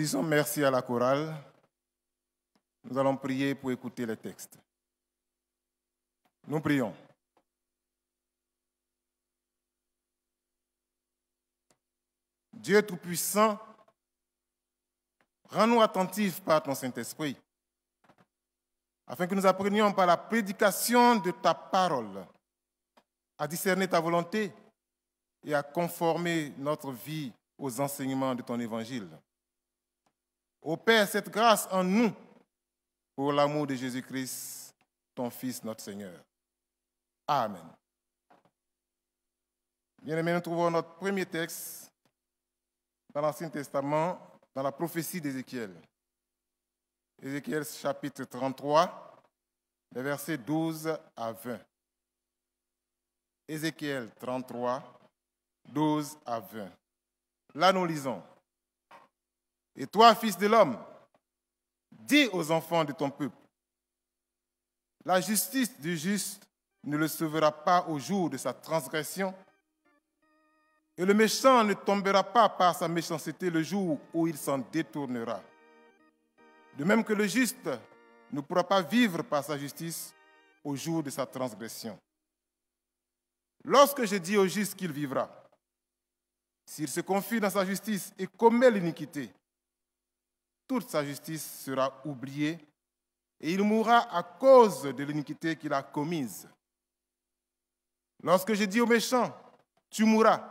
disons merci à la chorale. Nous allons prier pour écouter les textes. Nous prions. Dieu Tout-Puissant, rends-nous attentifs par ton Saint-Esprit, afin que nous apprenions par la prédication de ta parole à discerner ta volonté et à conformer notre vie aux enseignements de ton évangile. Ô Père, cette grâce en nous pour l'amour de Jésus-Christ, ton Fils, notre Seigneur. Amen. Bien-aimés, nous trouvons notre premier texte dans l'Ancien Testament, dans la prophétie d'Ézéchiel. Ézéchiel chapitre 33, les versets 12 à 20. Ézéchiel 33, 12 à 20. Là, nous lisons. Et toi, fils de l'homme, dis aux enfants de ton peuple, la justice du juste ne le sauvera pas au jour de sa transgression, et le méchant ne tombera pas par sa méchanceté le jour où il s'en détournera. De même que le juste ne pourra pas vivre par sa justice au jour de sa transgression. Lorsque je dis au juste qu'il vivra, s'il se confie dans sa justice et commet l'iniquité, toute sa justice sera oubliée et il mourra à cause de l'iniquité qu'il a commise. Lorsque je dis au méchant, tu mourras,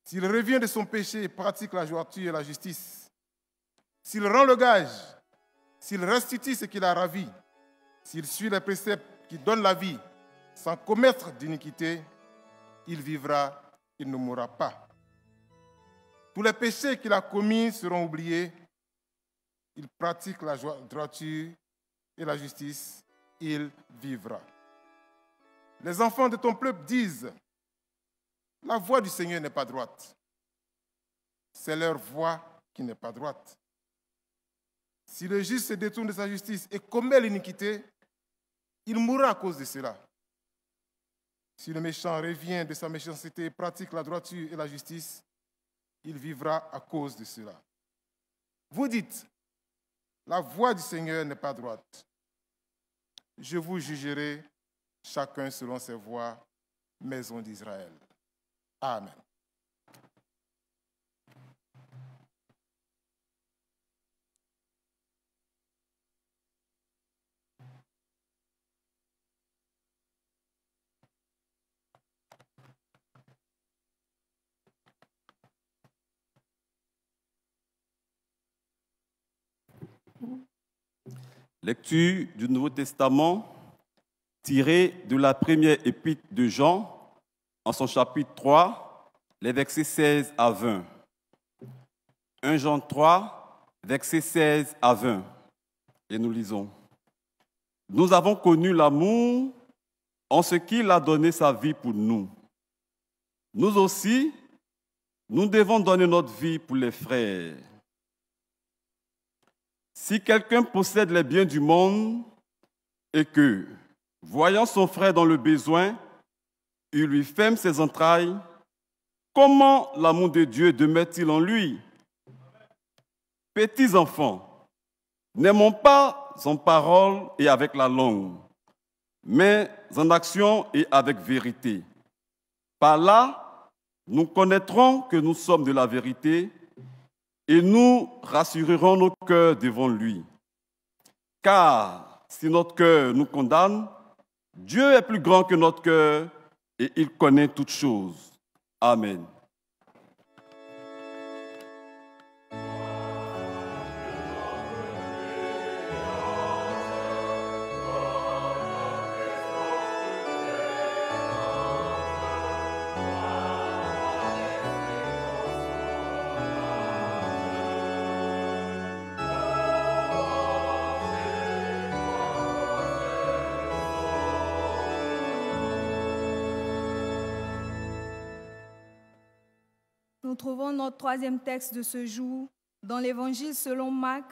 s'il revient de son péché et pratique la droiture et la justice, s'il rend le gage, s'il restitue ce qu'il a ravi, s'il suit les préceptes qui donnent la vie, sans commettre d'iniquité, il vivra, il ne mourra pas. Tous les péchés qu'il a commis seront oubliés. Il pratique la droiture et la justice, il vivra. Les enfants de ton peuple disent, la voie du Seigneur n'est pas droite. C'est leur voie qui n'est pas droite. Si le juste se détourne de sa justice et commet l'iniquité, il mourra à cause de cela. Si le méchant revient de sa méchanceté et pratique la droiture et la justice, il vivra à cause de cela. Vous dites, la voie du Seigneur n'est pas droite. Je vous jugerai chacun selon ses voies, maison d'Israël. Amen. Lecture du Nouveau Testament tirée de la première épître de Jean, en son chapitre 3, les versets 16 à 20. 1 Jean 3, versets 16 à 20. Et nous lisons. Nous avons connu l'amour en ce qu'il a donné sa vie pour nous. Nous aussi, nous devons donner notre vie pour les frères. Si quelqu'un possède les biens du monde et que, voyant son frère dans le besoin, il lui ferme ses entrailles, comment l'amour de Dieu demeure-t-il en lui? Petits enfants, n'aimons pas en parole et avec la langue, mais en action et avec vérité. Par là, nous connaîtrons que nous sommes de la vérité et nous rassurerons nos cœurs devant lui. Car si notre cœur nous condamne, Dieu est plus grand que notre cœur et il connaît toutes choses. Amen. Nous trouvons notre troisième texte de ce jour dans l'Évangile selon Marc,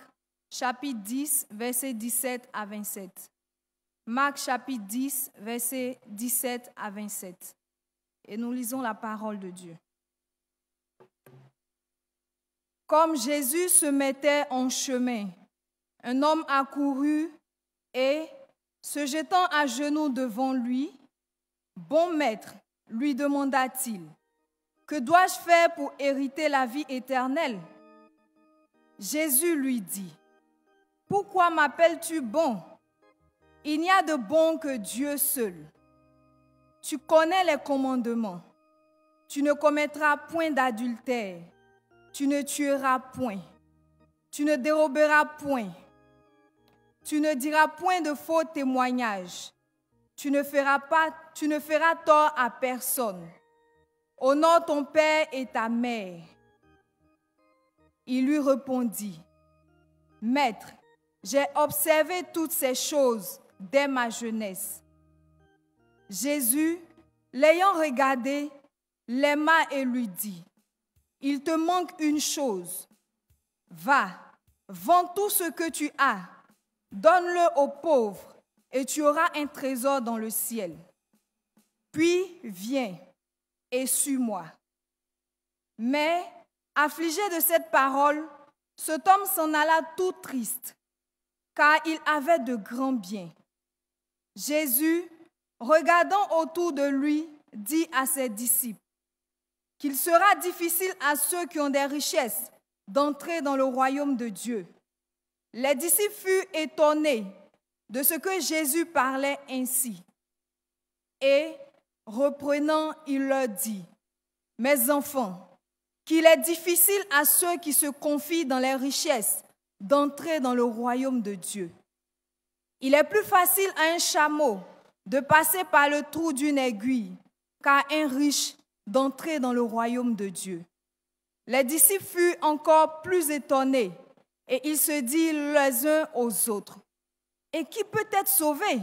chapitre 10, versets 17 à 27. Marc, chapitre 10, versets 17 à 27. Et nous lisons la parole de Dieu. Comme Jésus se mettait en chemin, un homme accourut et, se jetant à genoux devant lui, « Bon maître, lui demanda-t-il, que dois-je faire pour hériter la vie éternelle ?» Jésus lui dit, « Pourquoi m'appelles-tu bon? Il n'y a de bon que Dieu seul. Tu connais les commandements. Tu ne commettras point d'adultère. Tu ne tueras point. Tu ne déroberas point. Tu ne diras point de faux témoignages. Tu ne feras tort à personne. Honore ton père et ta mère. » Il lui répondit, « Maître, j'ai observé toutes ces choses dès ma jeunesse. » Jésus, l'ayant regardé, l'aima et lui dit, « Il te manque une chose. Va, vends tout ce que tu as, donne-le aux pauvres, et tu auras un trésor dans le ciel. Puis viens et suis-moi. » Mais, affligé de cette parole, cet homme s'en alla tout triste, car il avait de grands biens. Jésus, regardant autour de lui, dit à ses disciples qu'il sera difficile à ceux qui ont des richesses d'entrer dans le royaume de Dieu. Les disciples furent étonnés de ce que Jésus parlait ainsi. Et, reprenant, il leur dit, « Mes enfants, qu'il est difficile à ceux qui se confient dans les richesses d'entrer dans le royaume de Dieu. Il est plus facile à un chameau de passer par le trou d'une aiguille qu'à un riche d'entrer dans le royaume de Dieu. » Les disciples furent encore plus étonnés et ils se dirent les uns aux autres, « Et qui peut être sauvé? »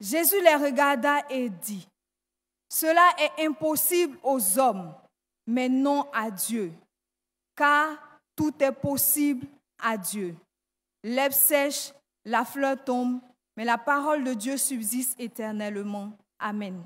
Jésus les regarda et dit, « Cela est impossible aux hommes, mais non à Dieu, car tout est possible à Dieu. L'herbe sèche, la fleur tombe, mais la parole de Dieu subsiste éternellement. Amen.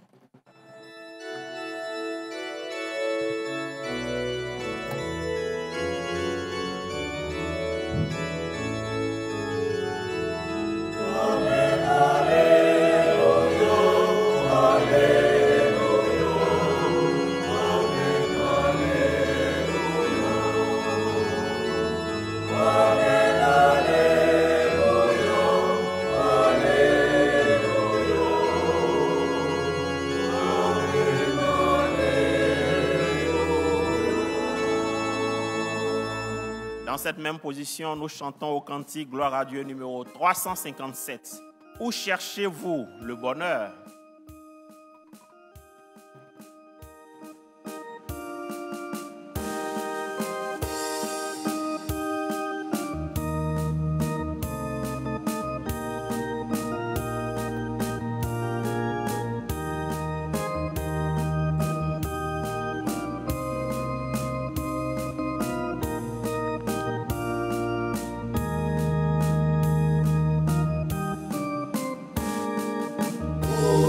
Dans cette même position, nous chantons au cantique Gloire à Dieu numéro 357. Où cherchez-vous le bonheur? Oh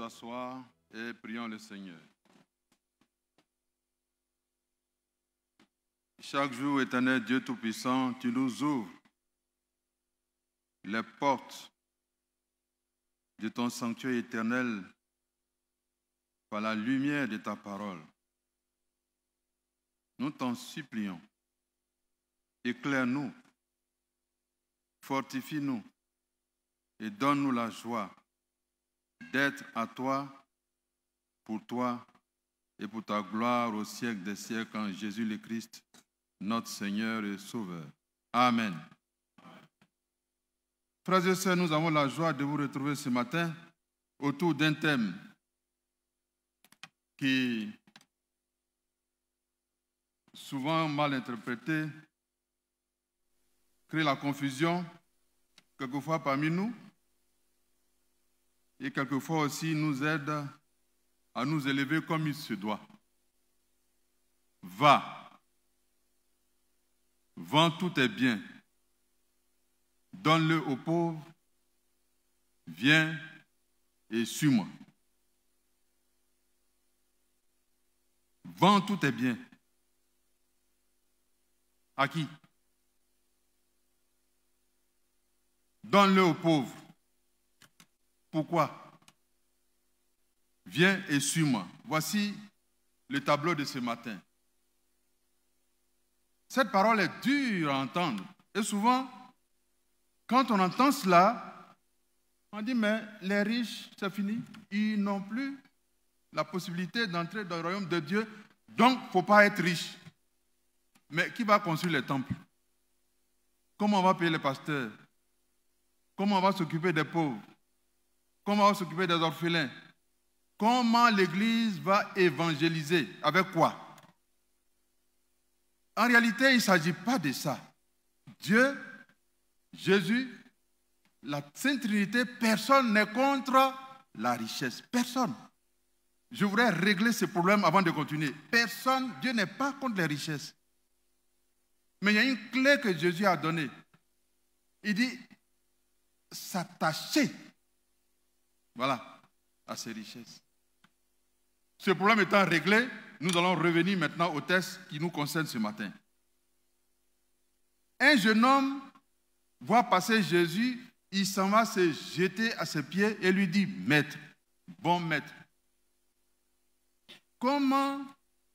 asseoir et prions le Seigneur. Chaque jour, éternel Dieu Tout-Puissant, tu nous ouvres les portes de ton sanctuaire éternel par la lumière de ta parole. Nous t'en supplions. Éclaire-nous, fortifie-nous et donne-nous la joie d'être à toi, pour toi et pour ta gloire au siècle des siècles en Jésus le Christ, notre Seigneur et Sauveur. Amen. Frères et sœurs, nous avons la joie de vous retrouver ce matin autour d'un thème qui est souvent mal interprété, crée la confusion, quelquefois parmi nous, et quelquefois aussi nous aide à nous élever comme il se doit. Va, vends tous tes biens, donne-le aux pauvres, viens et suis-moi. Vends tous tes biens. À qui? Donne-le aux pauvres. Pourquoi? Viens et suis-moi. Voici le tableau de ce matin. Cette parole est dure à entendre. Et souvent, quand on entend cela, on dit, mais les riches, c'est fini. Ils n'ont plus la possibilité d'entrer dans le royaume de Dieu. Donc, il ne faut pas être riche. Mais qui va construire les temples? Comment on va payer les pasteurs? Comment on va s'occuper des pauvres? Comment on va s'occuper des orphelins? Comment l'Église va évangéliser? Avec quoi? En réalité, il ne s'agit pas de ça. Dieu, Jésus, la Sainte Trinité, personne n'est contre la richesse. Personne. Je voudrais régler ce problème avant de continuer. Personne, Dieu n'est pas contre les richesses. Mais il y a une clé que Jésus a donnée. Il dit, s'attacher, voilà, à ces richesses. Ce problème étant réglé, nous allons revenir maintenant au texte qui nous concerne ce matin. Un jeune homme voit passer Jésus, il s'en va se jeter à ses pieds et lui dit, maître, bon maître, comment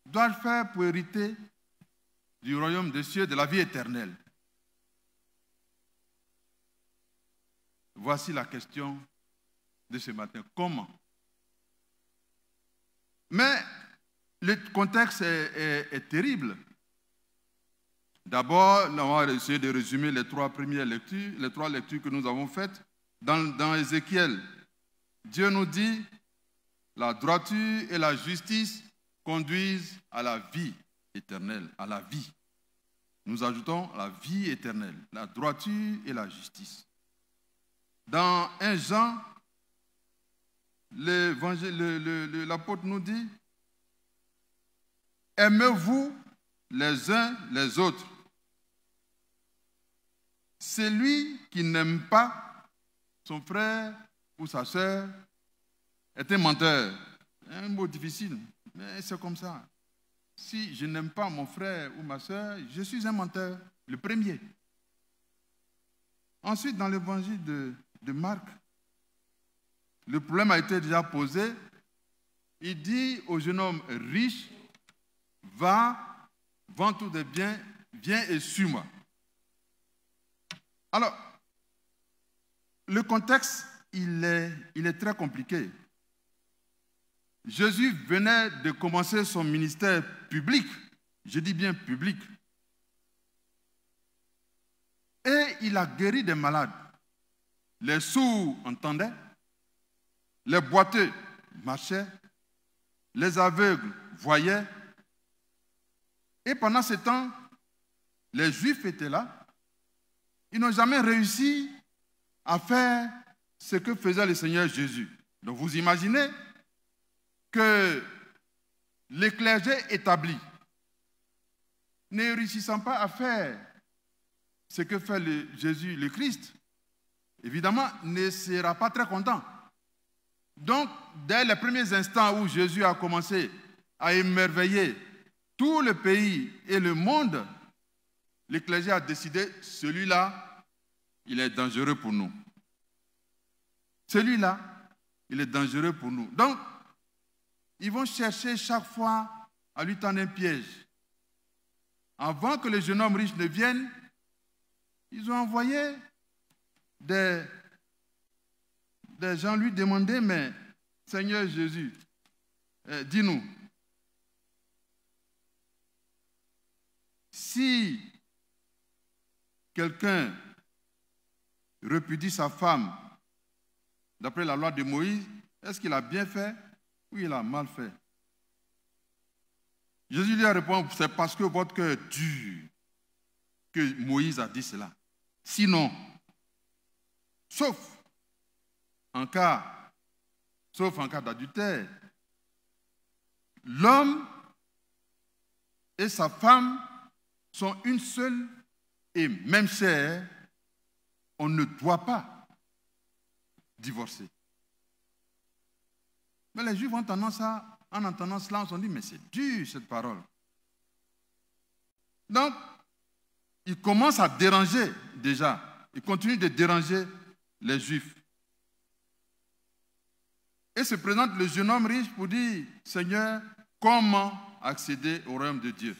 dois-je faire pour hériter du royaume des cieux, de la vie éternelle? Voici la question de ce matin. Comment? Mais le contexte est terrible. D'abord, on va essayer de résumer les trois lectures que nous avons faites. Dans Ézéchiel, Dieu nous dit, la droiture et la justice conduisent à la vie éternelle, à la vie. Nous ajoutons la vie éternelle, la droiture et la justice. Dans 1 Jean, l'apôtre nous dit, aimez-vous les uns les autres. Celui qui n'aime pas son frère ou sa sœur est un menteur. Un mot difficile, mais c'est comme ça. Si je n'aime pas mon frère ou ma sœur, je suis un menteur, le premier. Ensuite, dans l'évangile de Marc, le problème a été déjà posé. Il dit au jeune homme riche, va, vends tous tes biens, viens et suis-moi. Alors, le contexte, il est très compliqué. Jésus venait de commencer son ministère public, je dis bien public, et il a guéri des malades. Les sourds entendaient, les boiteux marchaient, les aveugles voyaient, et pendant ce temps, les Juifs étaient là. Ils n'ont jamais réussi à faire ce que faisait le Seigneur Jésus. Donc vous imaginez que les clergés établis, ne réussissant pas à faire ce que fait Jésus le Christ, évidemment, ne sera pas très content. Donc, dès les premiers instants où Jésus a commencé à émerveiller tout le pays et le monde, l'Ecclésia a décidé, celui-là, il est dangereux pour nous. Celui-là, il est dangereux pour nous. Donc, ils vont chercher chaque fois à lui tendre un piège. Avant que le jeune homme riche ne vienne, ils ont envoyé des gens lui demander, mais Seigneur Jésus, dis-nous, si quelqu'un repudie sa femme d'après la loi de Moïse, est-ce qu'il a bien fait ou il a mal fait? Jésus lui a répondu, c'est parce que votre cœur est dur que Moïse a dit cela. Sinon, sauf en cas d'adultère, l'homme et sa femme sont une seule et même chair. On ne doit pas divorcer. Mais les Juifs ont tendance à, en entendant cela, on se dit, mais c'est dur cette parole. Donc, il commence à déranger déjà. Il continue de déranger les Juifs. Et se présente le jeune homme riche pour dire, Seigneur, comment accéder au royaume de Dieu?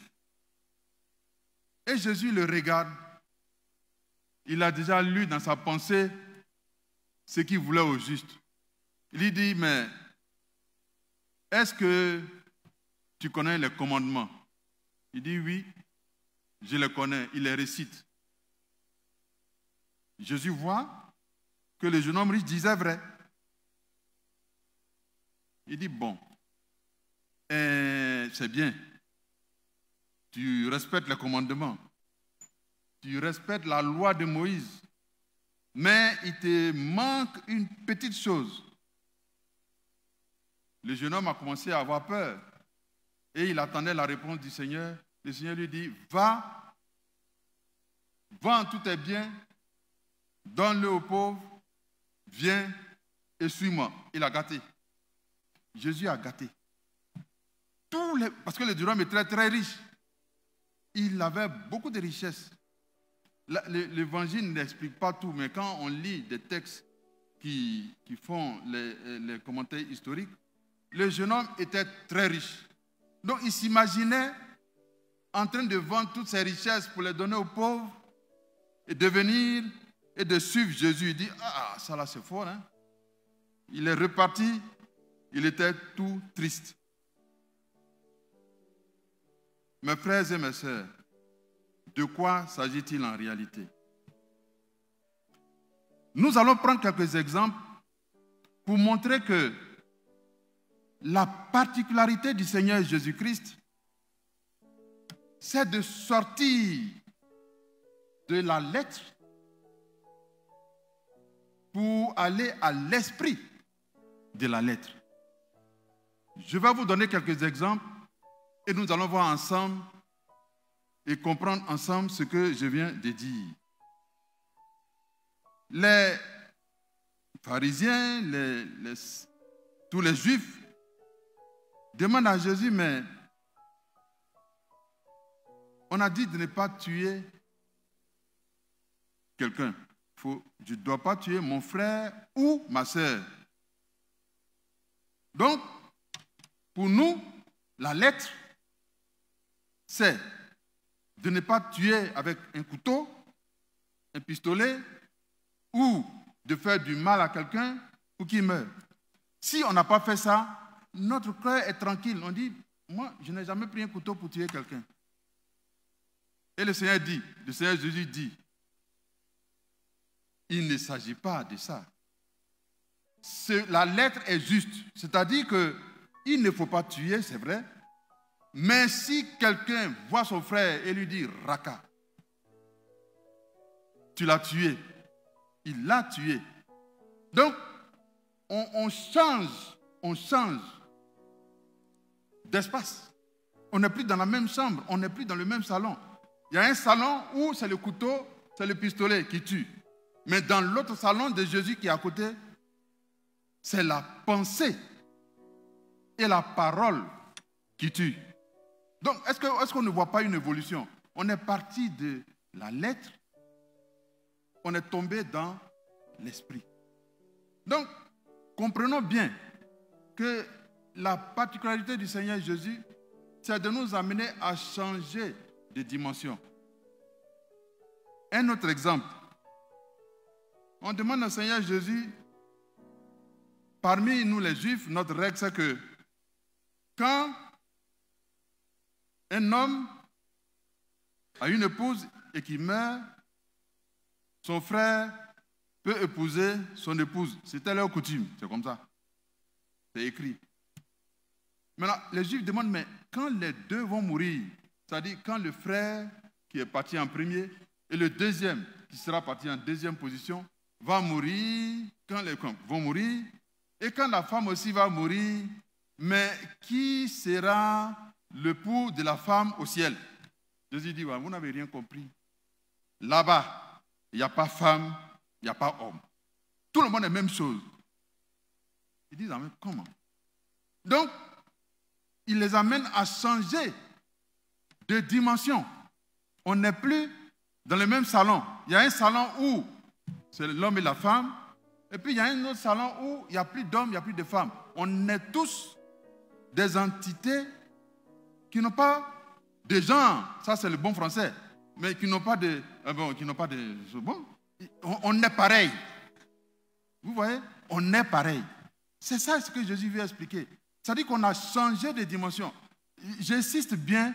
Et Jésus le regarde. Il a déjà lu dans sa pensée ce qu'il voulait au juste. Il lui dit, mais est-ce que tu connais les commandements? Il dit, oui, je les connais. Il les récite. Jésus voit que le jeune homme riche disait vrai. Il dit, bon, c'est bien. Tu respectes les commandements. Tu respectes la loi de Moïse. Mais il te manque une petite chose. Le jeune homme a commencé à avoir peur. Et il attendait la réponse du Seigneur. Le Seigneur lui dit, va, vends tous tes biens, donne-le aux pauvres, viens et suis-moi. Il a gâté. Jésus a gâté. Parce que le jeune homme est très très riche. Il avait beaucoup de richesses. L'évangile n'explique pas tout, mais quand on lit des textes qui font les commentaires historiques, le jeune homme était très riche. Donc il s'imaginait en train de vendre toutes ses richesses pour les donner aux pauvres et de venir et de suivre Jésus. Il dit, ah, ça là c'est fort, hein? Il est reparti, il était tout triste. Mes frères et mes sœurs, de quoi s'agit-il en réalité? Nous allons prendre quelques exemples pour montrer que la particularité du Seigneur Jésus-Christ, c'est de sortir de la lettre pour aller à l'esprit de la lettre. Je vais vous donner quelques exemples et nous allons voir ensemble et comprendre ensemble ce que je viens de dire. Les pharisiens, tous les juifs demandent à Jésus, mais on a dit de ne pas tuer quelqu'un. Je ne dois pas tuer mon frère ou ma soeur. Donc, pour nous, la lettre, c'est de ne pas tuer avec un couteau, un pistolet, ou de faire du mal à quelqu'un pour qu'il meure. Si on n'a pas fait ça, notre cœur est tranquille. On dit, moi, je n'ai jamais pris un couteau pour tuer quelqu'un. Et le Seigneur Jésus dit, il ne s'agit pas de ça. La lettre est juste. C'est-à-dire qu'il ne faut pas tuer, c'est vrai. Mais si quelqu'un voit son frère et lui dit, Raka, tu l'as tué, il l'a tué. Donc, on change d'espace. On n'est plus dans la même chambre, on n'est plus dans le même salon. Il y a un salon où c'est le couteau, c'est le pistolet qui tue. Mais dans l'autre salon de Jésus qui est à côté, c'est la pensée et la parole qui tuent. Donc, est-ce qu'on ne voit pas une évolution? On est parti de la lettre, on est tombé dans l'esprit. Donc, comprenons bien que la particularité du Seigneur Jésus, c'est de nous amener à changer de dimension. Un autre exemple. On demande au Seigneur Jésus, parmi nous les Juifs, notre règle c'est que quand un homme a une épouse et qu'il meurt, son frère peut épouser son épouse. C'était leur coutume, c'est comme ça. C'est écrit. Maintenant, les Juifs demandent, mais quand les deux vont mourir, c'est-à-dire quand le frère qui est parti en premier et le deuxième qui sera parti en deuxième position va mourir, quand les camps vont mourir, et quand la femme aussi va mourir, mais qui sera l'époux de la femme au ciel? Jésus dit, vous n'avez rien compris. Là-bas, il n'y a pas femme, il n'y a pas homme. Tout le monde est la même chose. Ils disent, mais comment? Donc, il les amène à changer de dimension. On n'est plus dans le même salon. Il y a un salon où c'est l'homme et la femme, et puis il y a un autre salon où il n'y a plus d'hommes, il n'y a plus de femmes. On est tous des entités qui n'ont pas de genre, ça c'est le bon français, mais qui n'ont pas de... on est pareil. Vous voyez? On est pareil. C'est ça ce que Jésus veut expliquer. C'est-à-dire qu'on a changé de dimension. J'insiste bien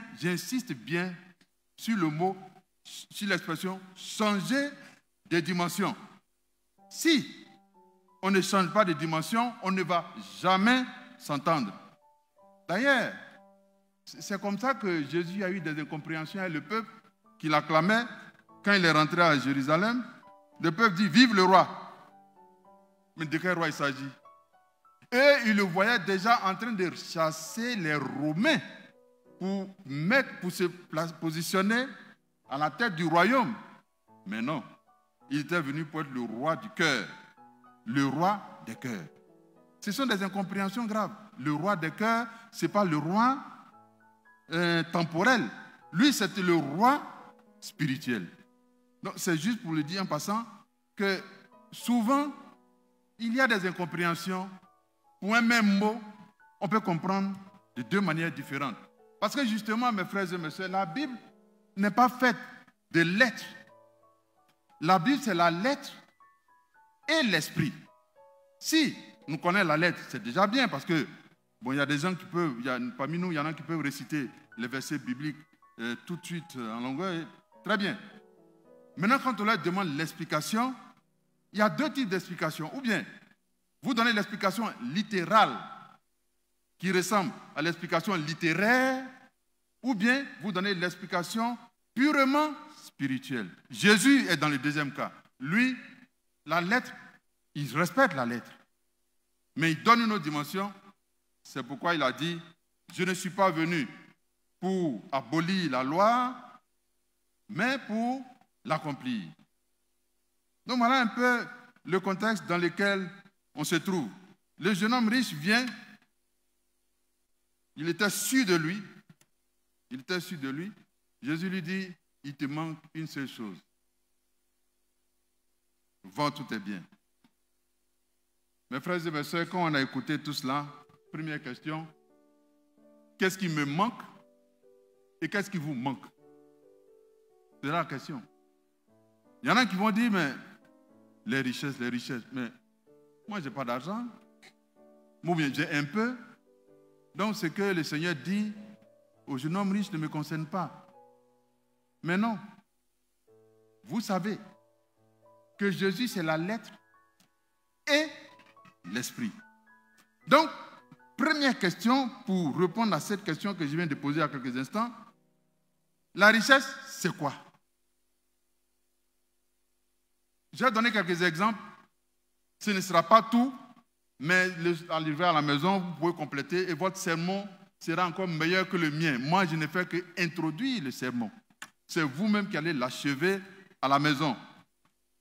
sur le mot, sur l'expression changer de dimension. Si on ne change pas de dimension, on ne va jamais s'entendre. D'ailleurs, c'est comme ça que Jésus a eu des incompréhensions avec le peuple qui l'acclamait quand il est rentré à Jérusalem. Le peuple dit, vive le roi. Mais de quel roi il s'agit? Et il le voyait déjà en train de chasser les Romains pour se positionner à la tête du royaume. Mais non, il était venu pour être le roi du cœur, le roi des cœurs. Ce sont des incompréhensions graves. Le roi des cœurs, ce n'est pas le roi temporel. Lui, c'était le roi spirituel. Donc, c'est juste pour le dire en passant que souvent, il y a des incompréhensions. Pour un même mot, on peut comprendre de deux manières différentes. Parce que justement, mes frères et mes sœurs, la Bible n'est pas faite de lettres. La Bible, c'est la lettre et l'esprit. Si nous connaissons la lettre, c'est déjà bien parce que, bon, il y a des gens qui peuvent, parmi nous, il y en a qui peuvent réciter les versets bibliques tout de suite en longueur. Très bien. Maintenant, quand on leur demande l'explication, il y a deux types d'explications. Ou bien, vous donnez l'explication littérale qui ressemble à l'explication littéraire, ou bien vous donnez l'explication purement spirituelle. Jésus est dans le deuxième cas. Lui, la lettre, il respecte la lettre. Mais il donne une autre dimension. C'est pourquoi il a dit, je ne suis pas venu pour abolir la loi, mais pour l'accomplir. Donc voilà un peu le contexte dans lequel on se trouve. Le jeune homme riche vient, il était sûr de lui, Jésus lui dit, il te manque une seule chose. Vends tous tes biens. Mes frères et mes sœurs, quand on a écouté tout cela, première question, qu'est-ce qui me manque et qu'est-ce qui vous manque? C'est la question. Il y en a qui vont dire, mais les richesses, mais moi je n'ai pas d'argent, moi bien j'ai un peu. Donc ce que le Seigneur dit aux jeunes hommes riches ne me concerne pas. Mais non, vous savez que Jésus c'est la lettre et l'esprit. Donc, première question pour répondre à cette question que je viens de poser il y a quelques instants, la richesse c'est quoi? Je vais donner quelques exemples. Ce ne sera pas tout, mais arrivé à la maison, vous pouvez compléter et votre sermon sera encore meilleur que le mien. Moi, je ne fais qu'introduire le sermon. C'est vous-même qui allez l'achever à la maison,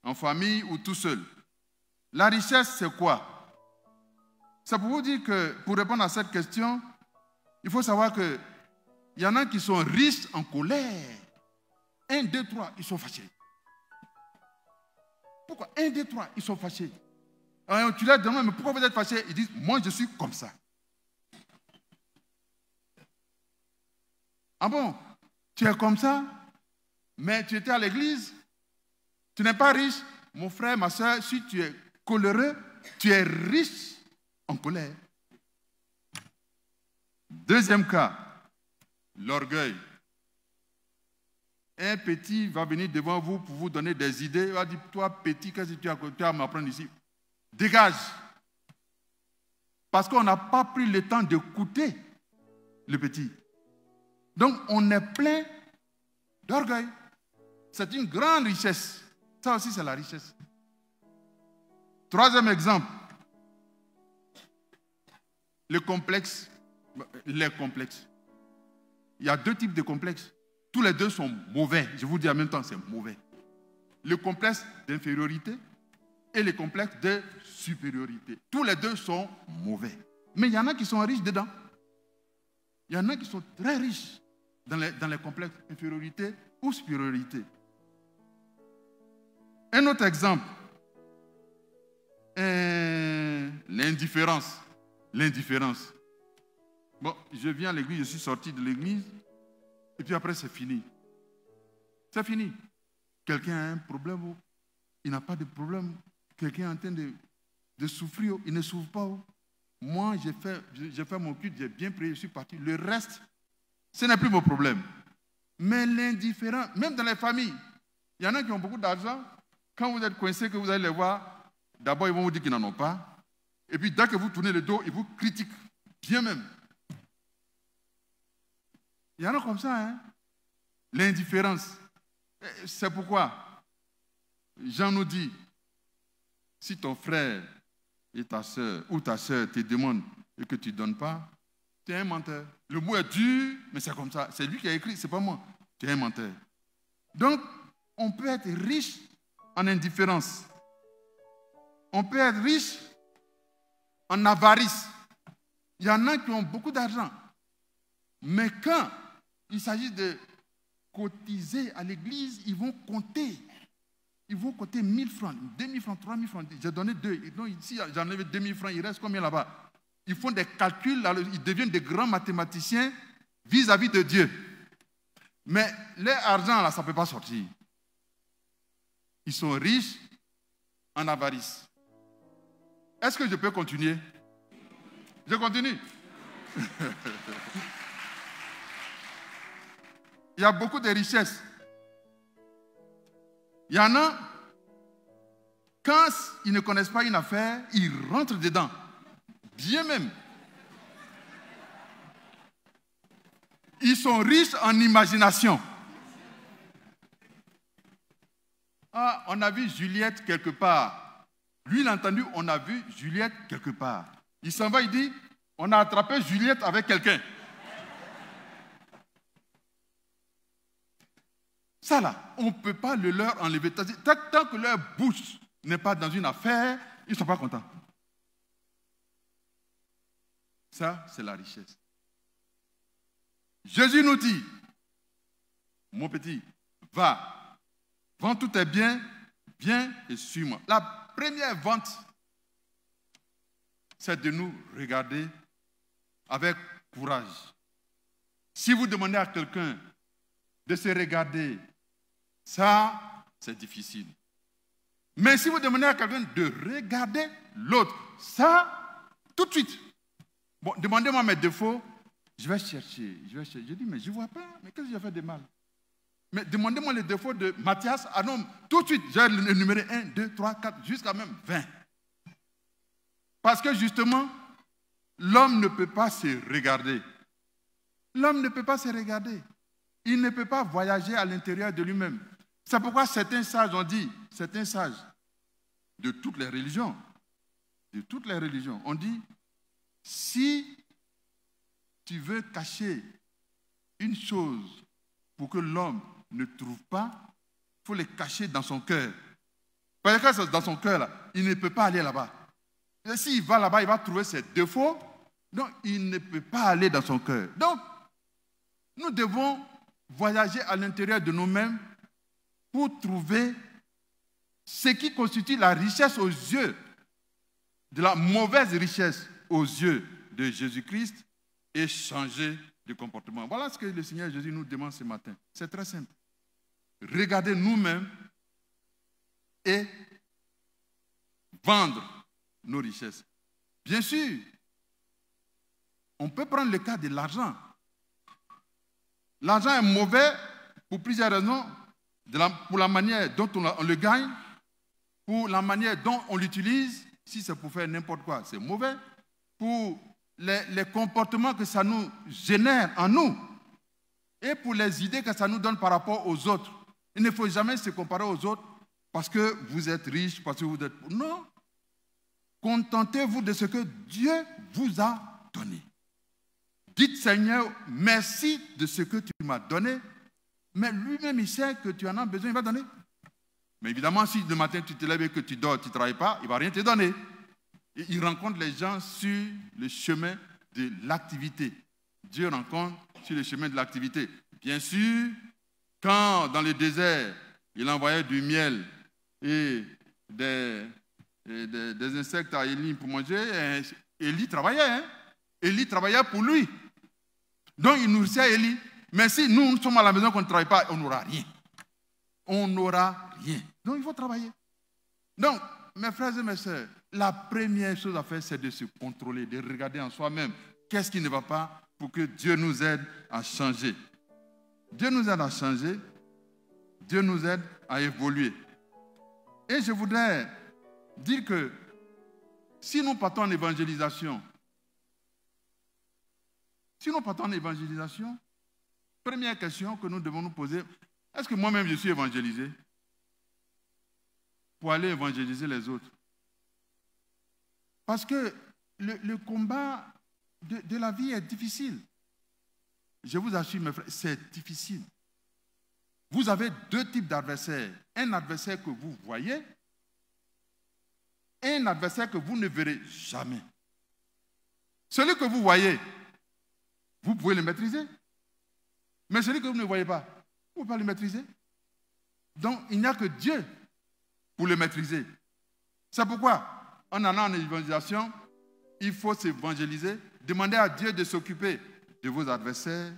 en famille ou tout seul. La richesse, c'est quoi? C'est pour vous dire que, pour répondre à cette question, il faut savoir qu'il y en a qui sont riches en colère. 1, 2, 3, ils sont fâchés. Pourquoi? 1, 2, 3, ils sont fâchés. Alors, tu leur demandes, mais pourquoi vous êtes fâchés? Ils disent, moi je suis comme ça. Ah bon? Tu es comme ça? Mais tu étais à l'église? Tu n'es pas riche? Mon frère, ma soeur, si tu es coléreux, tu es riche en colère. Deuxième cas, l'orgueil. Un petit va venir devant vous pour vous donner des idées. Il va dire, toi petit, qu'est-ce que tu as à m'apprendre ici? Dégage. Parce qu'on n'a pas pris le temps d'écouter le petit. Donc on est plein d'orgueil. C'est une grande richesse. Ça aussi c'est la richesse. Troisième exemple. Le complexe. Les complexes. Il y a 2 types de complexes. Tous les 2 sont mauvais. Je vous dis en même temps, c'est mauvais. Le complexe d'infériorité et le complexe de supériorité. Tous les 2 sont mauvais. Mais il y en a qui sont riches dedans. Il y en a qui sont très riches dans les complexes d'infériorité ou supériorité. Un autre exemple. L'indifférence. L'indifférence. Bon, je viens à l'église, je suis sorti de l'église. Et puis après, c'est fini. C'est fini. Quelqu'un a un problème, ou il n'a pas de problème. Quelqu'un est en train de souffrir, il ne souffre pas. Moi, j'ai fait mon culte, j'ai bien prié, je suis parti. Le reste, ce n'est plus mon problème. Mais l'indifférent, même dans les familles, il y en a qui ont beaucoup d'argent. Quand vous êtes coincé, que vous allez les voir, d'abord, ils vont vous dire qu'ils n'en ont pas. Et puis, dès que vous tournez le dos, ils vous critiquent. Bien même. Il y en a comme ça, hein? L'indifférence. C'est pourquoi Jean nous dit, si ton frère et ta soeur ou ta soeur te demandent et que tu ne donnes pas, tu es un menteur. Le mot est dur, mais c'est comme ça. C'est lui qui a écrit, ce n'est pas moi. Tu es un menteur. Donc, on peut être riche en indifférence. On peut être riche en avarice. Il y en a qui ont beaucoup d'argent. Mais quand il s'agit de cotiser à l'église, ils vont compter. Ils vont compter 1000 francs, 2000 francs, 3000 francs. J'ai donné 2. Donc ici, j'en avais 2000 francs. Il reste combien là-bas? Ils font des calculs, ils deviennent des grands mathématiciens vis-à-vis de Dieu. Mais leur argent, là, ça ne peut pas sortir. Ils sont riches en avarice. Est-ce que je peux continuer? Je continue. Il y a beaucoup de richesses. Il y en a, quand ils ne connaissent pas une affaire, ils rentrent dedans. Bien même. Ils sont riches en imagination. Ah, on a vu Juliette quelque part. Lui, il a entendu, on a vu Juliette quelque part. Il s'en va, il dit, on a attrapé Juliette avec quelqu'un. Ça là, on ne peut pas le leur enlever. Tant que leur bouche n'est pas dans une affaire, ils ne sont pas contents. Ça, c'est la richesse. Jésus nous dit, mon petit, va, vends tous tes biens, viens et suis-moi. La première vente, c'est de nous regarder avec courage. Si vous demandez à quelqu'un de se regarder, ça, c'est difficile. Mais si vous demandez à quelqu'un de regarder l'autre, ça, tout de suite. Bon, demandez-moi mes défauts, je vais chercher. Je dis, mais je ne vois pas, mais qu'est-ce que j'ai fait de mal? Mais demandez-moi les défauts de Mathias, ah non, tout de suite, j'ai énuméré 1, 2, 3, 4, jusqu'à même 20. Parce que justement, l'homme ne peut pas se regarder. L'homme ne peut pas se regarder. Il ne peut pas voyager à l'intérieur de lui-même. C'est pourquoi certains sages ont dit, certains sages de toutes les religions, ont dit, si tu veux cacher une chose pour que l'homme ne trouve pas, il faut le cacher dans son cœur. Parce que dans son cœur, là, il ne peut pas aller là-bas. Et s'il va là-bas, il va trouver ses défauts. Donc, il ne peut pas aller dans son cœur. Donc, nous devons voyager à l'intérieur de nous-mêmes pour trouver ce qui constitue la richesse aux yeux, de la mauvaise richesse aux yeux de Jésus-Christ et changer de comportement. Voilà ce que le Seigneur Jésus nous demande ce matin. C'est très simple. Regardez nous-mêmes et vendre nos richesses. Bien sûr, on peut prendre le cas de l'argent. L'argent est mauvais pour plusieurs raisons. Pour la manière dont on le gagne, pour la manière dont on l'utilise. Si c'est pour faire n'importe quoi, c'est mauvais. Pour les comportements que ça nous génère en nous et pour les idées que ça nous donne par rapport aux autres. Il ne faut jamais se comparer aux autres parce que vous êtes riche, parce que vous êtes... Non. Contentez-vous de ce que Dieu vous a donné. Dites, Seigneur, merci de ce que tu m'as donné, mais lui-même, il sait que tu en as besoin, il va donner. Mais évidemment, si le matin tu te lèves et que tu dors, tu ne travailles pas, il ne va rien te donner. Et il rencontre les gens sur le chemin de l'activité. Dieu rencontre sur le chemin de l'activité. Bien sûr, quand dans le désert, il envoyait du miel et des insectes à Élie pour manger, Élie travaillait. Hein? Élie travaillait pour lui. Donc il nourrissait Élie. Mais si nous sommes à la maison qu'on ne travaille pas, on n'aura rien. On n'aura rien. Donc il faut travailler. Donc, mes frères et mes sœurs, la première chose à faire, c'est de se contrôler, de regarder en soi-même qu'est-ce qui ne va pas pour que Dieu nous aide à changer. Dieu nous aide à changer. Dieu nous aide à évoluer. Et je voudrais dire que si nous partons en évangélisation, première question que nous devons nous poser, est-ce que moi-même je suis évangélisé pour aller évangéliser les autres? Parce que le combat de la vie est difficile. Je vous assure, mes frères, c'est difficile. Vous avez deux types d'adversaires. Un adversaire que vous voyez et un adversaire que vous ne verrez jamais. Celui que vous voyez, vous pouvez le maîtriser. Mais celui que vous ne voyez pas, vous ne pouvez pas le maîtriser. Donc, il n'y a que Dieu pour le maîtriser. C'est pourquoi, en allant en évangélisation, il faut s'évangéliser, demander à Dieu de s'occuper de vos adversaires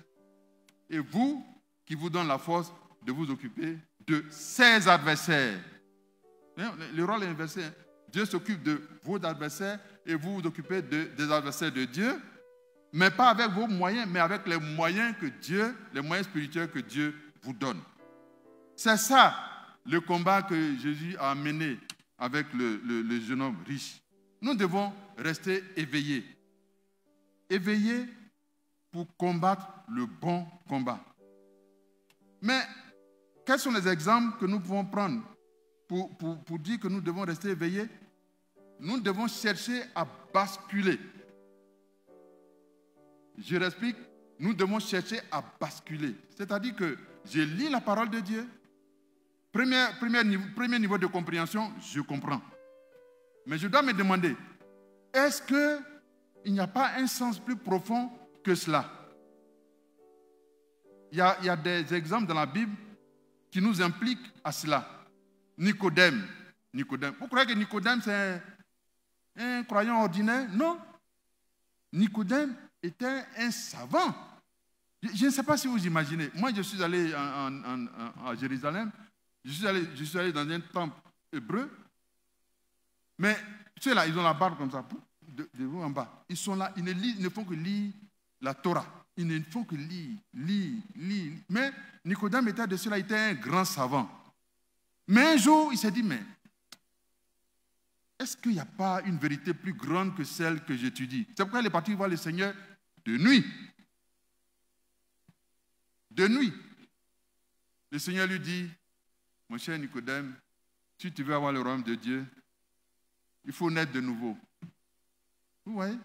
et vous, qui vous donne la force de vous occuper de ses adversaires. Le rôle est inversé. Dieu s'occupe de vos adversaires et vous vous occupez des adversaires de Dieu, mais pas avec vos moyens, mais avec les moyens que Dieu, les moyens spirituels que Dieu vous donne. C'est ça le combat que Jésus a mené avec le jeune homme riche. Nous devons rester éveillés. Éveillés pour combattre le bon combat. Mais quels sont les exemples que nous pouvons prendre pour dire que nous devons rester éveillés? Nous devons chercher à basculer. Je l'explique, nous devons chercher à basculer. C'est-à-dire que je lis la parole de Dieu. Premier niveau de compréhension, je comprends. Mais je dois me demander, est-ce qu'il n'y a pas un sens plus profond que cela? Il y a des exemples dans la Bible qui nous impliquent à cela. Nicodème. Vous croyez que Nicodème, c'est un croyant ordinaire? Non. Nicodème était un savant. Je ne sais pas si vous imaginez. Moi, je suis allé à Jérusalem. Je suis allé dans un temple hébreu. Mais ceux-là, ils ont la barbe comme ça, de haut en bas. Ils sont là, ils ne font que lire la Torah. Ils ne font que lire. Mais Nicodème était de ceux-là, il était un grand savant. Mais un jour, il s'est dit, mais est-ce qu'il n'y a pas une vérité plus grande que celle que j'étudie? C'est pourquoi il est parti voir le Seigneur de nuit. De nuit. Le Seigneur lui dit, mon cher Nicodème, si tu veux avoir le royaume de Dieu, il faut naître de nouveau. Vous voyez?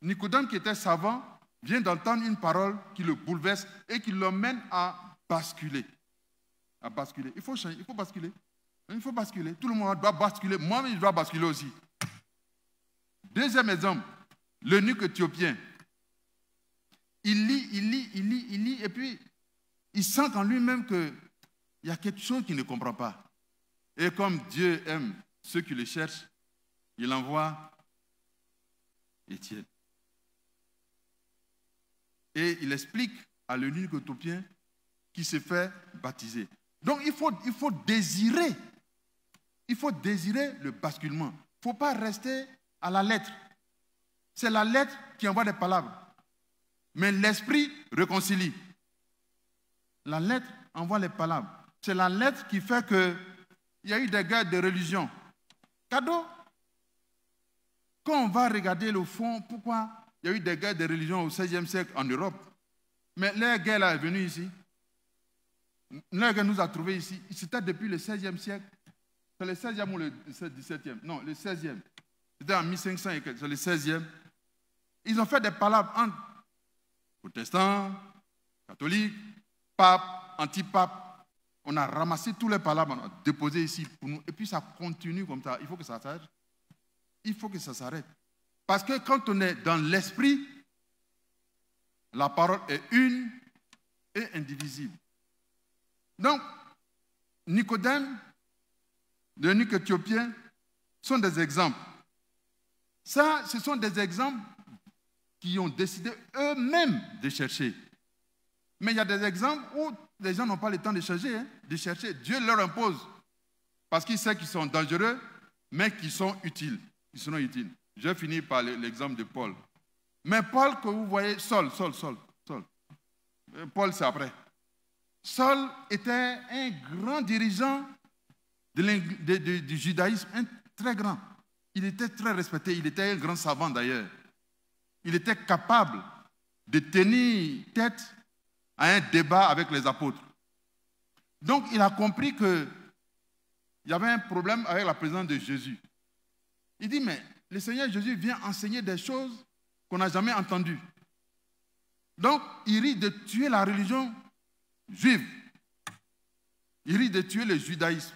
Nicodème, qui était savant, vient d'entendre une parole qui le bouleverse et qui l'emmène à basculer. À basculer. Il faut changer, il faut basculer. Il faut basculer. Tout le monde doit basculer. Moi-même, je dois basculer aussi. Deuxième exemple, l'eunuque éthiopien. Il lit, et puis il sent en lui-même qu'il y a quelque chose qu'il ne comprend pas. Et comme Dieu aime ceux qui le cherchent, il envoie Étienne. Et il explique à l'eunuque éthiopien qui se fait baptiser. Donc il faut désirer. Il faut désirer le basculement. Il ne faut pas rester à la lettre. C'est la lettre qui envoie des palabres. Mais l'esprit réconcilie. La lettre envoie les palabres. C'est la lettre qui fait qu'il y a eu des guerres de religion. Cadeau. Quand on va regarder le fond, pourquoi il y a eu des guerres de religion au XVIe siècle en Europe? Mais la guerre là est venue ici. La guerre nous a trouvés ici. C'était depuis le XVIe siècle. C'est le 16e ou le 17e? Non, le 16e. C'était en 1500 et quelques. C'est le 16e. Ils ont fait des palabres entre protestants, catholiques, papes, anti-papes. On a ramassé tous les palabres, on a déposé ici pour nous. Et puis ça continue comme ça. Il faut que ça s'arrête. Il faut que ça s'arrête. Parce que quand on est dans l'esprit, la parole est une et indivisible. Donc, Nicodème, l'eunuque éthiopien, sont des exemples. Ça, ce sont des exemples qui ont décidé eux-mêmes de chercher. Mais il y a des exemples où les gens n'ont pas le temps de chercher, de chercher. Dieu leur impose. Parce qu'il sait qu'ils sont dangereux, mais qu'ils sont utiles. Ils seront utiles. Je vais finir par l'exemple de Paul. Mais Paul, que vous voyez, Saul. Paul, c'est après. Saul était un grand dirigeant du judaïsme, un très grand. Il était très respecté, il était un grand savant d'ailleurs. Il était capable de tenir tête à un débat avec les apôtres. Donc il a compris qu'il y avait un problème avec la présence de Jésus. Il dit, mais le Seigneur Jésus vient enseigner des choses qu'on n'a jamais entendues. Donc il risque de tuer la religion juive. Il risque de tuer le judaïsme.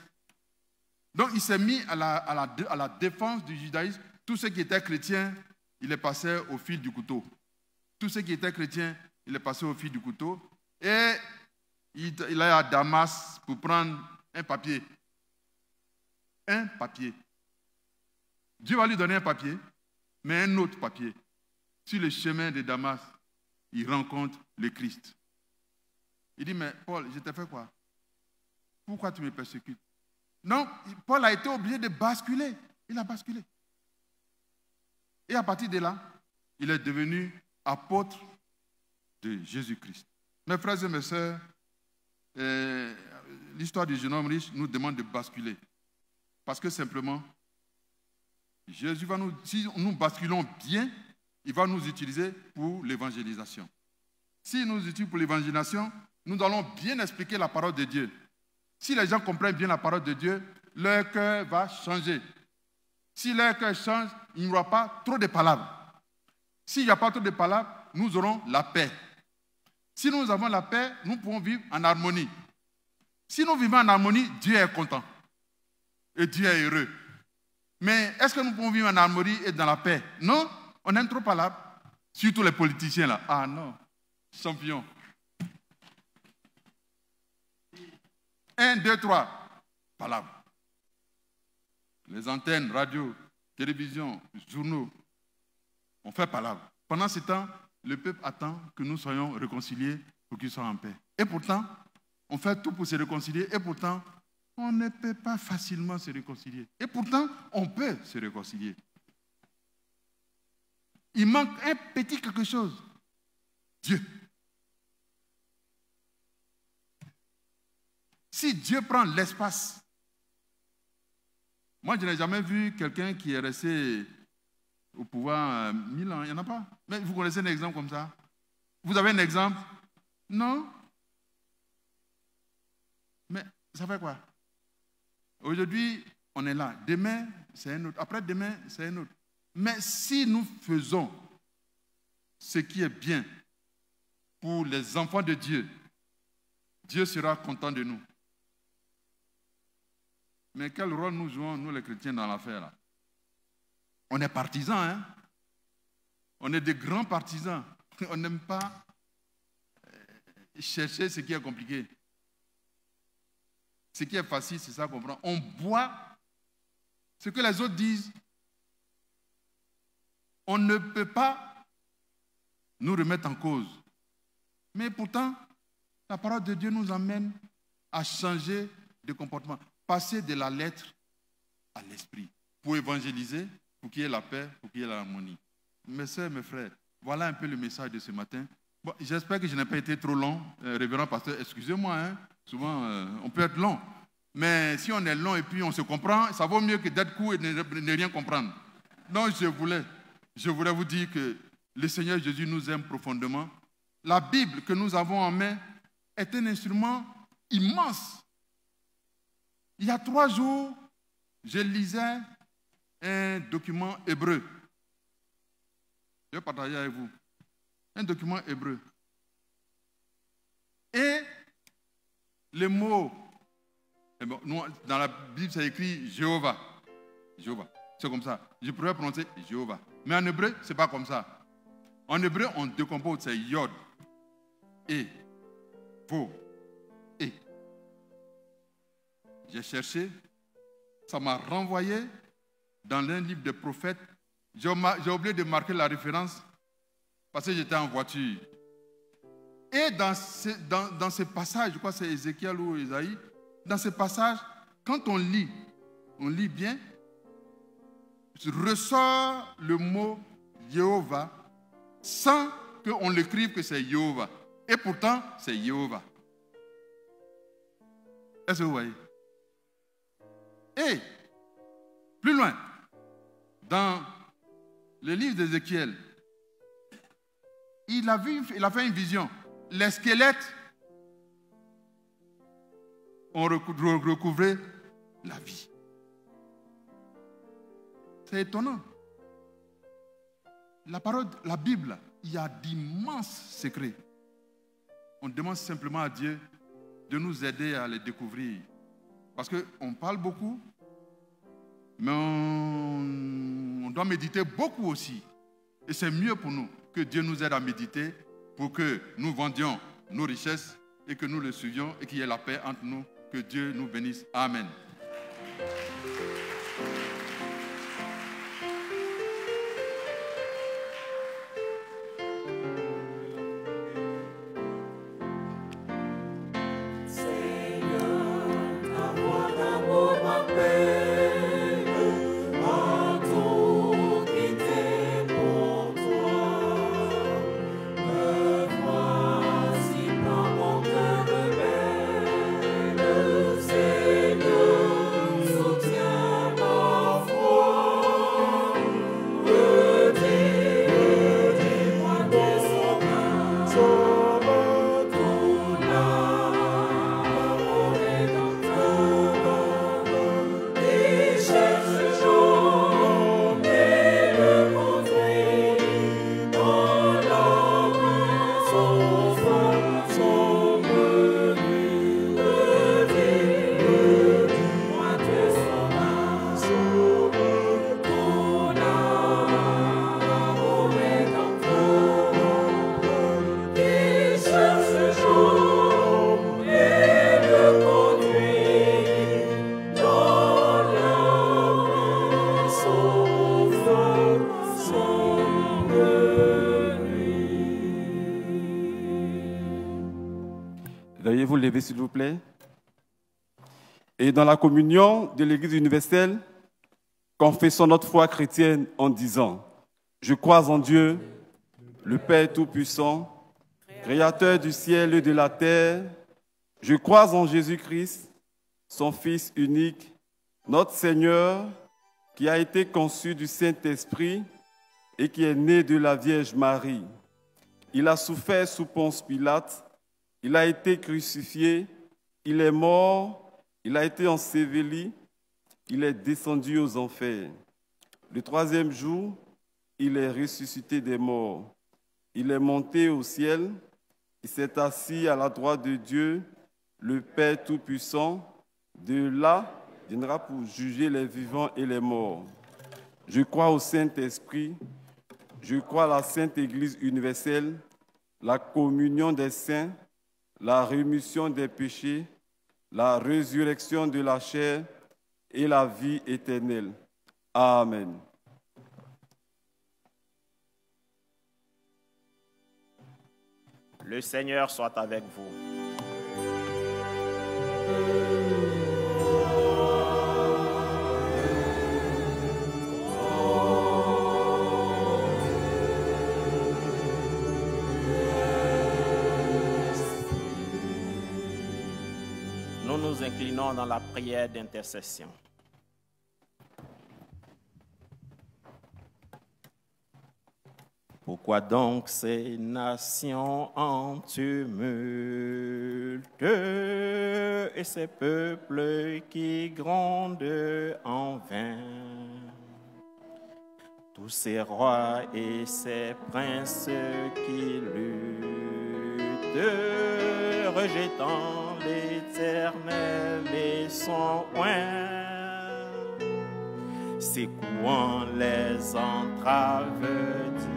Donc il s'est mis à la défense du judaïsme. Tous ceux qui étaient chrétiens, il est passé au fil du couteau. Tous ceux qui étaient chrétiens, il est passé au fil du couteau. Et il est à Damas pour prendre un papier. Un papier. Dieu va lui donner un papier, mais un autre papier. Sur le chemin de Damas, il rencontre le Christ. Il dit, mais Paul, je t'ai fait quoi? Pourquoi tu me persécutes? Donc, Paul a été obligé de basculer. Il a basculé. Et à partir de là, il est devenu apôtre de Jésus-Christ. Mes frères et mes sœurs, l'histoire du jeune homme riche nous demande de basculer. Parce que simplement, Jésus va nous, si nous basculons bien, il va nous utiliser pour l'évangélisation. Si nous utilisons pour l'évangélisation, nous allons bien expliquer la parole de Dieu. Si les gens comprennent bien la parole de Dieu, leur cœur va changer. Si leur cœur change, il n'y aura pas trop de palabres. S'il n'y a pas trop de palabres, nous aurons la paix. Si nous avons la paix, nous pouvons vivre en harmonie. Si nous vivons en harmonie, Dieu est content. Et Dieu est heureux. Mais est-ce que nous pouvons vivre en harmonie et dans la paix? Non, on aime trop palabres. Surtout les politiciens là. Ah non, champion. 1, 2, 3, palabres. Les antennes, radio, télévision, journaux, on fait palabres. Pendant ce temps, le peuple attend que nous soyons réconciliés pour qu'ils soient en paix. Et pourtant, on fait tout pour se réconcilier, et pourtant, on ne peut pas facilement se réconcilier. Et pourtant, on peut se réconcilier. Il manque un petit quelque chose. Dieu. Si Dieu prend l'espace, moi je n'ai jamais vu quelqu'un qui est resté au pouvoir 1000 ans, il n'y en a pas. Mais vous connaissez un exemple comme ça? Vous avez un exemple? Non? Mais ça fait quoi? Aujourd'hui, on est là. Demain, c'est un autre. Après-demain, c'est un autre. Mais si nous faisons ce qui est bien pour les enfants de Dieu, Dieu sera content de nous. Mais quel rôle nous jouons, nous les chrétiens, dans l'affaire là? On est partisans, hein? On est des grands partisans. On n'aime pas chercher ce qui est compliqué. Ce qui est facile, c'est ça qu'on prend. On boit ce que les autres disent. On ne peut pas nous remettre en cause. Mais pourtant, la parole de Dieu nous amène à changer de comportement, passer de la lettre à l'esprit, pour évangéliser, pour qu'il y ait la paix, pour qu'il y ait l'harmonie. Mes sœurs, mes frères, voilà un peu le message de ce matin. Bon, j'espère que je n'ai pas été trop long. Révérend pasteur, excusez-moi, hein. Souvent on peut être long. Mais si on est long et puis on se comprend, ça vaut mieux que d'être court et ne rien comprendre. Donc je voulais vous dire que le Seigneur Jésus nous aime profondément. La Bible que nous avons en main est un instrument immense. Il y a 3 jours, je lisais un document hébreu. Je vais partager avec vous. Un document hébreu. Et le mot, dans la Bible, c'est écrit Jéhovah. Jéhovah. C'est comme ça. Je pourrais prononcer Jéhovah. Mais en hébreu, ce n'est pas comme ça. En hébreu, on décompose, c'est Yod, E, Vo, E. J'ai cherché, ça m'a renvoyé dans l'un livre des prophètes. J'ai oublié de marquer la référence parce que j'étais en voiture. Et dans ce passage, je crois que c'est Ézéchiel ou Isaïe, dans ce passage, quand on lit bien, ressort le mot Jéhovah sans qu'on l'écrive que c'est Jéhovah. Et pourtant, c'est Jéhovah. Est-ce que vous voyez? Et, plus loin, dans le livre d'Ézéchiel, il a fait une vision. Les squelettes ont recouvré la vie. C'est étonnant. La Bible, il y a d'immenses secrets. On demande simplement à Dieu de nous aider à les découvrir. Parce qu'on parle beaucoup, mais on doit méditer beaucoup aussi. Et c'est mieux pour nous que Dieu nous aide à méditer pour que nous vendions nos richesses et que nous le suivions et qu'il y ait la paix entre nous. Que Dieu nous bénisse. Amen. Veuillez vous lever, s'il vous plaît. Et dans la communion de l'Église universelle, confessons notre foi chrétienne en disant: je crois en Dieu, le Père Tout-Puissant, Créateur du ciel et de la terre. Je crois en Jésus-Christ, son Fils unique, notre Seigneur, qui a été conçu du Saint-Esprit et qui est né de la Vierge Marie. Il a souffert sous Ponce Pilate. Il a été crucifié, il est mort, il a été enseveli, il est descendu aux enfers. Le 3e jour, il est ressuscité des morts. Il est monté au ciel, il s'est assis à la droite de Dieu, le Père Tout-Puissant. De là, il viendra pour juger les vivants et les morts. Je crois au Saint-Esprit, je crois à la Sainte Église universelle, la communion des saints, la rémission des péchés, la résurrection de la chair et la vie éternelle. Amen. Le Seigneur soit avec vous. Nous nous inclinons dans la prière d'intercession. Pourquoi donc ces nations en tumulte et ces peuples qui grondent en vain? Tous ces rois et ces princes qui luttent, rejetant l'Éternel et son oint, secouant les entraves divines,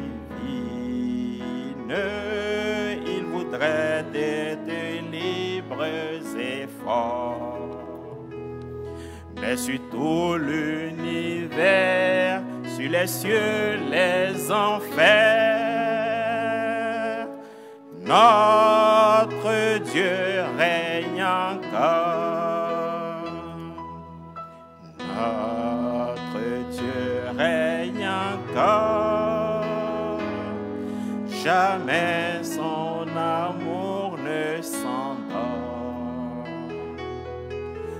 ils voudraient être libres et forts. Mais sur tout l'univers, sur les cieux, les enfers, notre Dieu règne encore. Notre Dieu règne encore. Jamais son amour ne s'endort.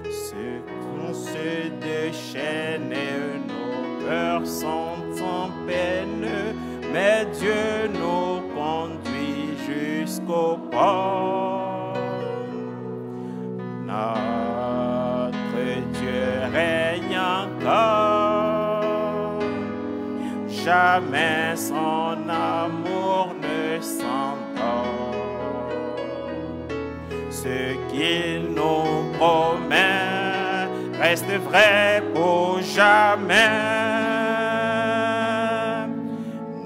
Ceux qu'on se déchaîne, nos cœurs sont en peine, mais Dieu nous conduit jusqu'au port. Notre Dieu règne encore. Jamais son amour ne s'endort. Ce qu'il nous promet reste vrai pour jamais.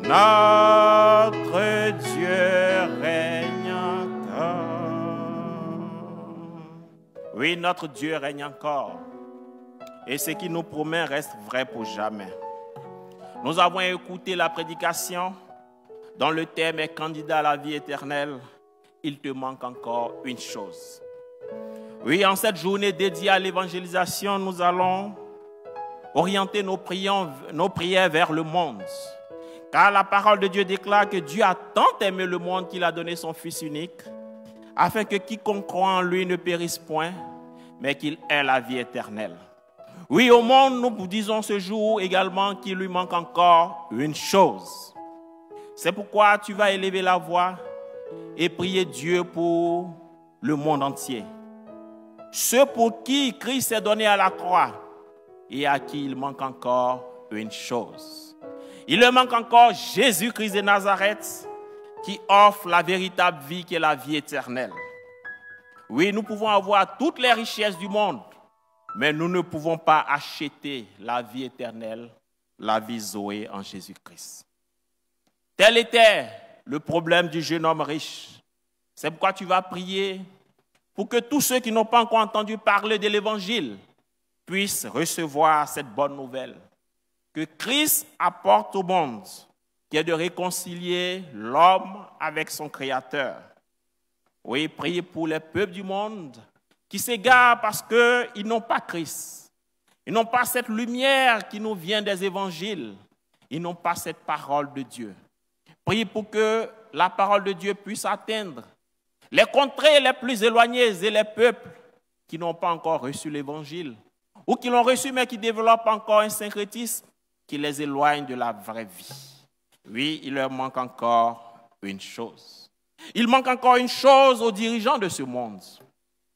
Notre Dieu règne encore. Oui, notre Dieu règne encore. Et ce qu'il nous promet reste vrai pour jamais. Nous avons écouté la prédication dont le thème est candidat à la vie éternelle. Il te manque encore une chose. Oui, en cette journée dédiée à l'évangélisation, nous allons orienter nos prières vers le monde. Car la parole de Dieu déclare que Dieu a tant aimé le monde qu'il a donné son Fils unique, afin que quiconque croit en lui ne périsse point, mais qu'il ait la vie éternelle. Oui, au monde, nous disons ce jour également qu'il lui manque encore une chose. C'est pourquoi tu vas élever la voix et prier Dieu pour le monde entier. Ceux pour qui Christ s'est donné à la croix et à qui il manque encore une chose. Il leur manque encore Jésus-Christ de Nazareth qui offre la véritable vie qui est la vie éternelle. Oui, nous pouvons avoir toutes les richesses du monde, mais nous ne pouvons pas acheter la vie éternelle, la vie Zoé en Jésus-Christ. Tel était le problème du jeune homme riche. C'est pourquoi tu vas prier pour que tous ceux qui n'ont pas encore entendu parler de l'Évangile puissent recevoir cette bonne nouvelle que Christ apporte au monde, qui est de réconcilier l'homme avec son Créateur. Oui, priez pour les peuples du monde qui s'égarent parce qu'ils n'ont pas Christ. Ils n'ont pas cette lumière qui nous vient des évangiles. Ils n'ont pas cette parole de Dieu. Priez pour que la parole de Dieu puisse atteindre les contrées les plus éloignées et les peuples qui n'ont pas encore reçu l'évangile ou qui l'ont reçu mais qui développent encore un syncrétisme qui les éloigne de la vraie vie. Oui, il leur manque encore une chose. Il manque encore une chose aux dirigeants de ce monde.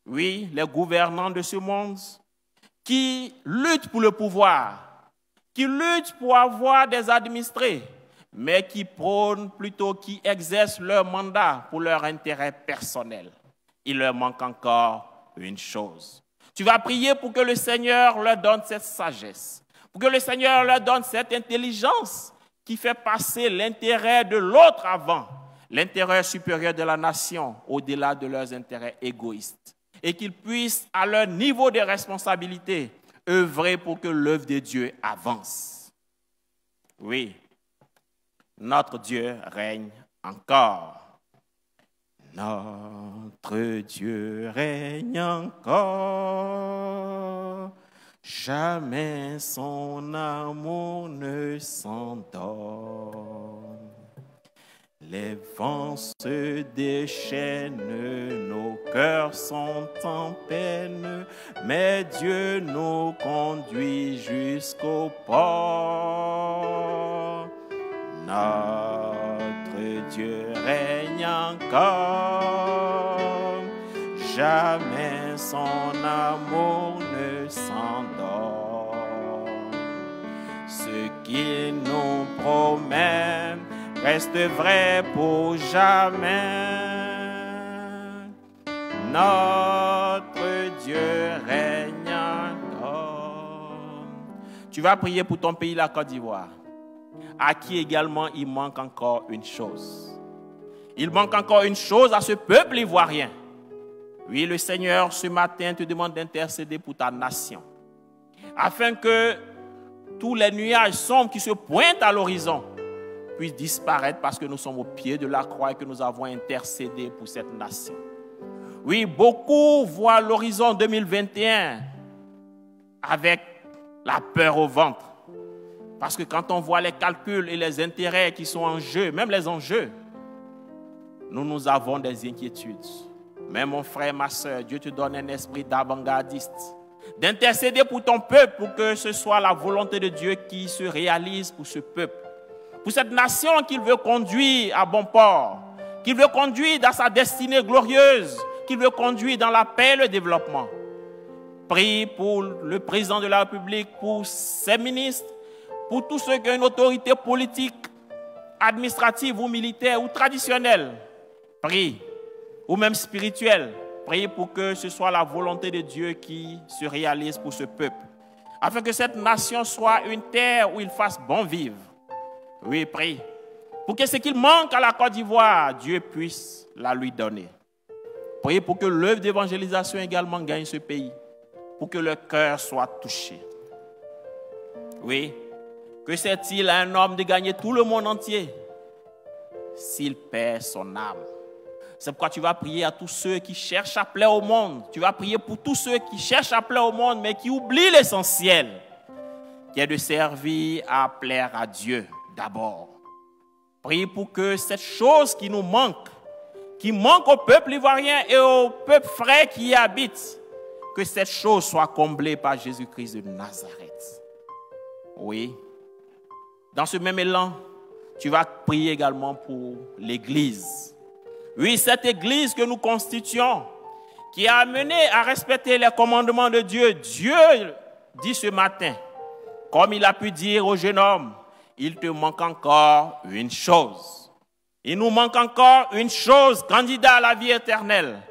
Oui, les gouvernants de ce monde qui luttent pour le pouvoir, qui luttent pour avoir des administrés, mais qui prônent plutôt, qui exercent leur mandat pour leur intérêt personnel. Il leur manque encore une chose. Tu vas prier pour que le Seigneur leur donne cette sagesse, pour Pour que le Seigneur leur donne cette intelligence qui fait passer l'intérêt de l'autre avant, l'intérêt supérieur de la nation au-delà de leurs intérêts égoïstes. Et qu'ils puissent, à leur niveau de responsabilité, œuvrer pour que l'œuvre de Dieu avance. Oui, notre Dieu règne encore. Notre Dieu règne encore. Jamais son amour ne s'endort. Les vents se déchaînent, nos cœurs sont en peine, mais Dieu nous conduit jusqu'au port. Notre Dieu règne encore, jamais son amour ne s'endort. Ce qu'il nous promet reste vrai pour jamais. Notre Dieu règne encore. Tu vas prier pour ton pays, la Côte d'Ivoire, à qui également il manque encore une chose. Il manque encore une chose à ce peuple ivoirien. Oui, le Seigneur, ce matin, te demande d'intercéder pour ta nation, afin que tous les nuages sombres qui se pointent à l'horizon puissent disparaître parce que nous sommes au pied de la croix et que nous avons intercédé pour cette nation. Oui, beaucoup voient l'horizon 2021 avec la peur au ventre. Parce que quand on voit les calculs et les intérêts qui sont en jeu, même les enjeux, nous avons des inquiétudes. Mais mon frère, ma soeur, Dieu te donne un esprit d'avant-gardiste, d'intercéder pour ton peuple pour que ce soit la volonté de Dieu qui se réalise pour ce peuple. Pour cette nation qu'il veut conduire à bon port, qu'il veut conduire dans sa destinée glorieuse, qu'il veut conduire dans la paix et le développement. Prie pour le président de la République, pour ses ministres, pour tous ceux qui ont une autorité politique, administrative ou militaire ou traditionnelle. Prie, ou même spirituelle. Prie pour que ce soit la volonté de Dieu qui se réalise pour ce peuple, afin que cette nation soit une terre où il fasse bon vivre. Oui, prie. Pour que ce qu'il manque à la Côte d'Ivoire, Dieu puisse la lui donner. Priez pour que l'œuvre d'évangélisation également gagne ce pays. Pour que le cœur soit touché. Oui. Que sert-il à un homme de gagner tout le monde entier s'il perd son âme? C'est pourquoi tu vas prier à tous ceux qui cherchent à plaire au monde. Tu vas prier pour tous ceux qui cherchent à plaire au monde, mais qui oublient l'essentiel, qui est de servir à plaire à Dieu d'abord. Priez pour que cette chose qui nous manque, qui manque au peuple ivoirien et au peuple frère qui y habite, que cette chose soit comblée par Jésus-Christ de Nazareth. Oui. Dans ce même élan, tu vas prier également pour l'Église. Oui, cette Église que nous constituons, qui a amené à respecter les commandements de Dieu. Dieu dit ce matin, comme il a pu dire au jeune homme, il te manque encore une chose. Il nous manque encore une chose, candidat à la vie éternelle.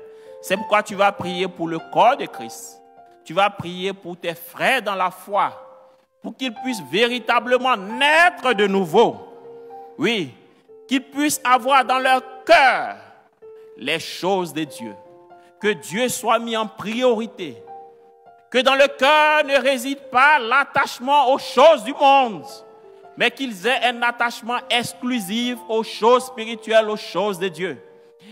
C'est pourquoi tu vas prier pour le corps de Christ. Tu vas prier pour tes frères dans la foi, pour qu'ils puissent véritablement naître de nouveau. Oui, qu'ils puissent avoir dans leur cœur les choses de Dieu. Que Dieu soit mis en priorité. Que dans le cœur ne réside pas l'attachement aux choses du monde, mais qu'ils aient un attachement exclusif aux choses spirituelles, aux choses de Dieu.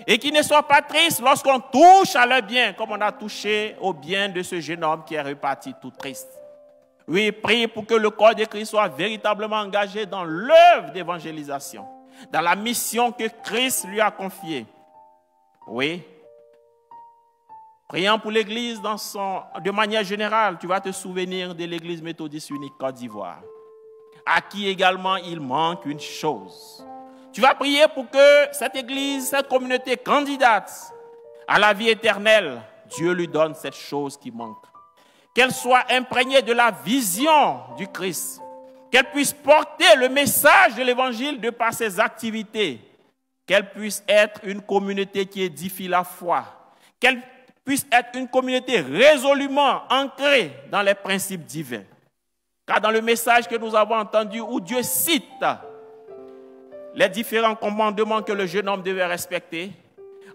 Et qu'ils ne soient pas tristes lorsqu'on touche à leur bien, comme on a touché au bien de ce jeune homme qui est reparti tout triste. Oui, prie pour que le corps de Christ soit véritablement engagé dans l'œuvre d'évangélisation, dans la mission que Christ lui a confiée. Oui. Priant pour l'Église de manière générale, tu vas te souvenir de l'Église méthodiste unique Côte d'Ivoire, à qui également il manque une chose. Tu vas prier pour que cette Église, cette communauté candidate à la vie éternelle, Dieu lui donne cette chose qui manque. Qu'elle soit imprégnée de la vision du Christ, qu'elle puisse porter le message de l'Évangile de par ses activités, qu'elle puisse être une communauté qui édifie la foi, qu'elle puisse être une communauté résolument ancrée dans les principes divins. Car dans le message que nous avons entendu, où Dieu cite les différents commandements que le jeune homme devait respecter,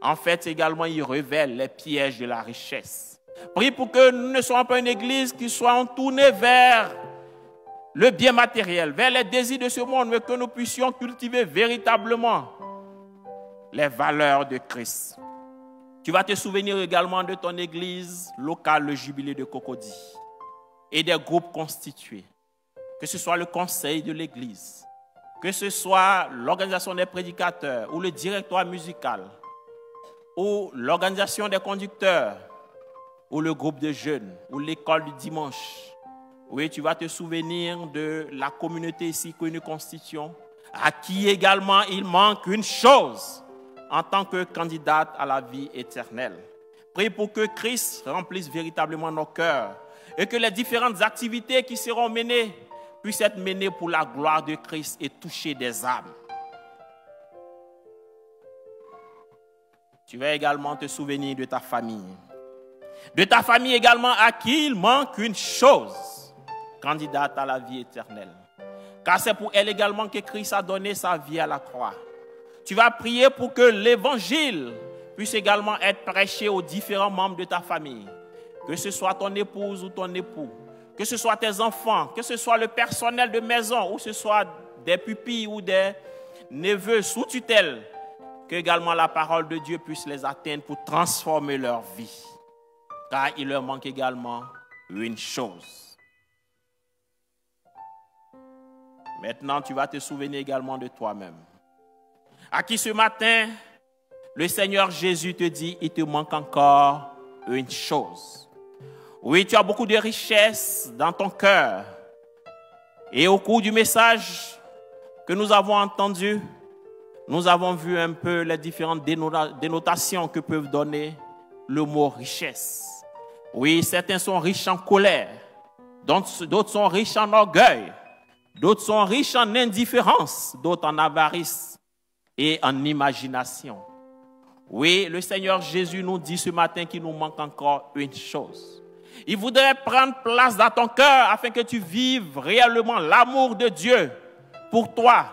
en fait, également, il révèle les pièges de la richesse. Prie pour que nous ne soyons pas une église qui soit tournée vers le bien matériel, vers les désirs de ce monde, mais que nous puissions cultiver véritablement les valeurs de Christ. Tu vas te souvenir également de ton église locale, le Jubilé de Cocody, et des groupes constitués, que ce soit le conseil de l'église, que ce soit l'organisation des prédicateurs ou le directoire musical, ou l'organisation des conducteurs, ou le groupe de jeunes, ou l'école du dimanche. Oui, tu vas te souvenir de la communauté ici que nous constituons, à qui également il manque une chose en tant que candidate à la vie éternelle. Prie pour que Christ remplisse véritablement nos cœurs et que les différentes activités qui seront menées puissent être menées pour la gloire de Christ et toucher des âmes. Tu vas également te souvenir de ta famille. De ta famille également à qui il manque une chose, candidate à la vie éternelle. Car c'est pour elle également que Christ a donné sa vie à la croix. Tu vas prier pour que l'évangile puisse également être prêché aux différents membres de ta famille. Que ce soit ton épouse ou ton époux, que ce soit tes enfants, que ce soit le personnel de maison, ou ce soit des pupilles ou des neveux sous tutelle, que également la parole de Dieu puisse les atteindre pour transformer leur vie. Car il leur manque également une chose. Maintenant, tu vas te souvenir également de toi-même. À qui ce matin, le Seigneur Jésus te dit, il te manque encore une chose. Oui, tu as beaucoup de richesses dans ton cœur. Et au cours du message que nous avons entendu, nous avons vu un peu les différentes dénotations que peuvent donner le mot richesse. Oui, certains sont riches en colère, d'autres sont riches en orgueil, d'autres sont riches en indifférence, d'autres en avarice et en imagination. Oui, le Seigneur Jésus nous dit ce matin qu'il nous manque encore une chose. Il voudrait prendre place dans ton cœur afin que tu vives réellement l'amour de Dieu pour toi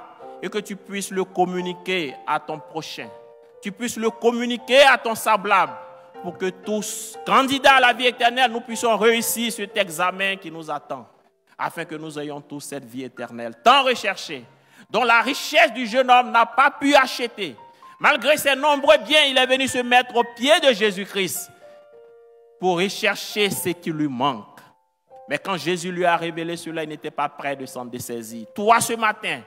et que tu puisses le communiquer à ton prochain. Tu puisses le communiquer à ton semblable pour que tous, candidats à la vie éternelle, nous puissions réussir cet examen qui nous attend afin que nous ayons tous cette vie éternelle tant recherchée, dont la richesse du jeune homme n'a pas pu acheter. Malgré ses nombreux biens, il est venu se mettre aux pieds de Jésus-Christ pour rechercher ce qui lui manque. Mais quand Jésus lui a révélé cela, il n'était pas prêt de s'en dessaisir. Toi, ce matin,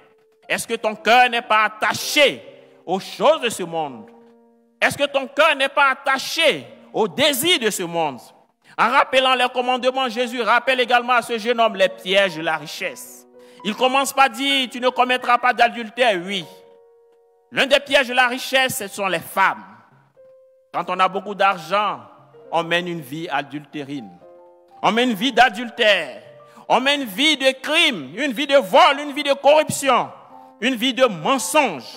est-ce que ton cœur n'est pas attaché aux choses de ce monde? Est-ce que ton cœur n'est pas attaché aux désirs de ce monde? En rappelant les commandements, Jésus rappelle également à ce jeune homme les pièges de la richesse. Il commence par dire, tu ne commettras pas d'adultère, oui. L'un des pièges de la richesse, ce sont les femmes. Quand on a beaucoup d'argent, on mène une vie adultérine. On mène une vie d'adultère. On mène une vie de crime, une vie de vol, une vie de corruption, une vie de mensonge.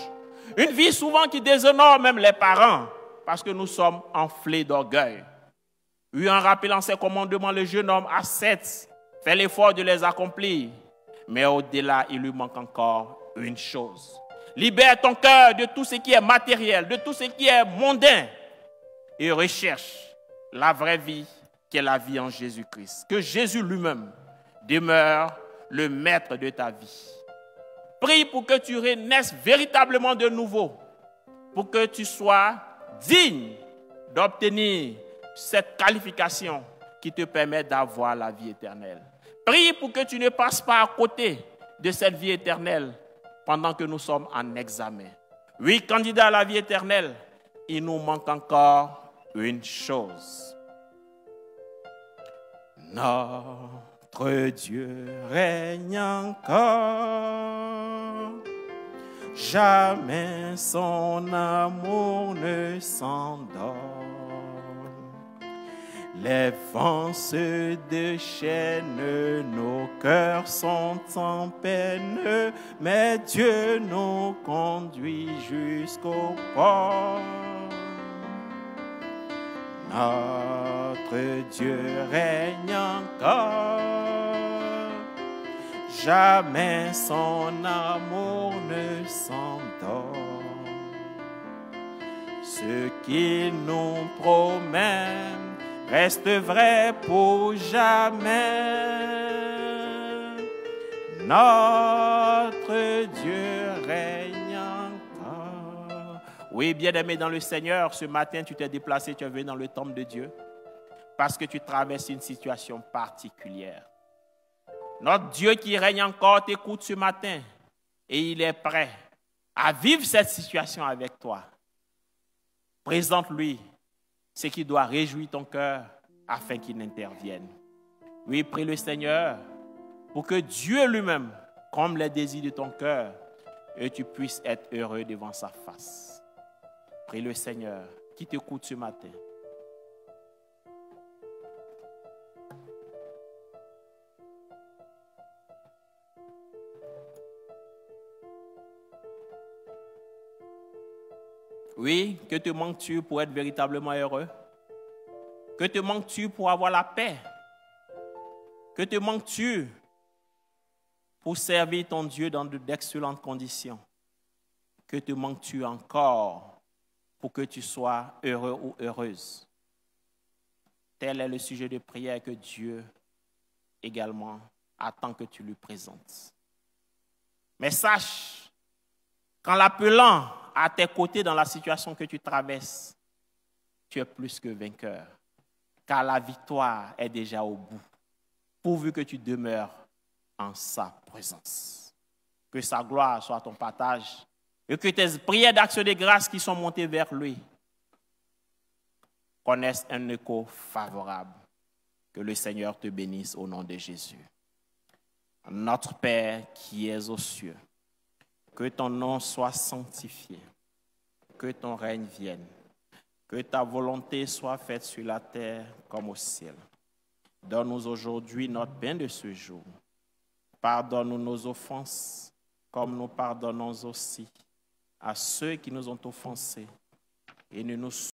Une vie souvent qui déshonore même les parents parce que nous sommes enflés d'orgueil. Oui, en rappelant ces commandements, le jeune homme a fait l'effort de les accomplir. Mais au-delà, il lui manque encore une chose. Libère ton cœur de tout ce qui est matériel, de tout ce qui est mondain et recherche la vraie vie qui est la vie en Jésus-Christ. Que Jésus lui-même demeure le maître de ta vie. Prie pour que tu renaisses véritablement de nouveau, pour que tu sois digne d'obtenir cette qualification qui te permet d'avoir la vie éternelle. Prie pour que tu ne passes pas à côté de cette vie éternelle pendant que nous sommes en examen. Oui, candidat à la vie éternelle, il nous manque encore une chose. Notre Dieu règne encore, jamais son amour ne s'endort. Les vents se déchaînent, nos cœurs sont en peine, mais Dieu nous conduit jusqu'au port. Notre Dieu règne encore, jamais son amour ne s'endort. Ce qu'il nous promet reste vrai pour jamais. Notre Dieu règne encore. Oui, bien-aimé dans le Seigneur, ce matin, tu t'es déplacé, tu es venu dans le temple de Dieu parce que tu traverses une situation particulière. Notre Dieu qui règne encore t'écoute ce matin et il est prêt à vivre cette situation avec toi. Présente-lui ce qui doit réjouir ton cœur afin qu'il intervienne. Oui, prie le Seigneur pour que Dieu lui-même comble les désirs de ton cœur et tu puisses être heureux devant sa face. Prie le Seigneur qui t'écoute ce matin. Oui, que te manques-tu pour être véritablement heureux? Que te manques-tu pour avoir la paix? Que te manques-tu pour servir ton Dieu dans d'excellentes conditions? Que te manques-tu encore pour que tu sois heureux ou heureuse? Tel est le sujet de prière que Dieu également attend que tu lui présentes. Mais sache qu'en l'appelant à tes côtés dans la situation que tu traverses, tu es plus que vainqueur, car la victoire est déjà au bout, pourvu que tu demeures en sa présence. Que sa gloire soit ton partage et que tes prières d'action de grâce qui sont montées vers lui connaissent un écho favorable. Que le Seigneur te bénisse au nom de Jésus. Notre Père qui es aux cieux, que ton nom soit sanctifié, que ton règne vienne, que ta volonté soit faite sur la terre comme au ciel. Donne-nous aujourd'hui notre pain de ce jour. Pardonne-nous nos offenses, comme nous pardonnons aussi à ceux qui nous ont offensés. Et ne nous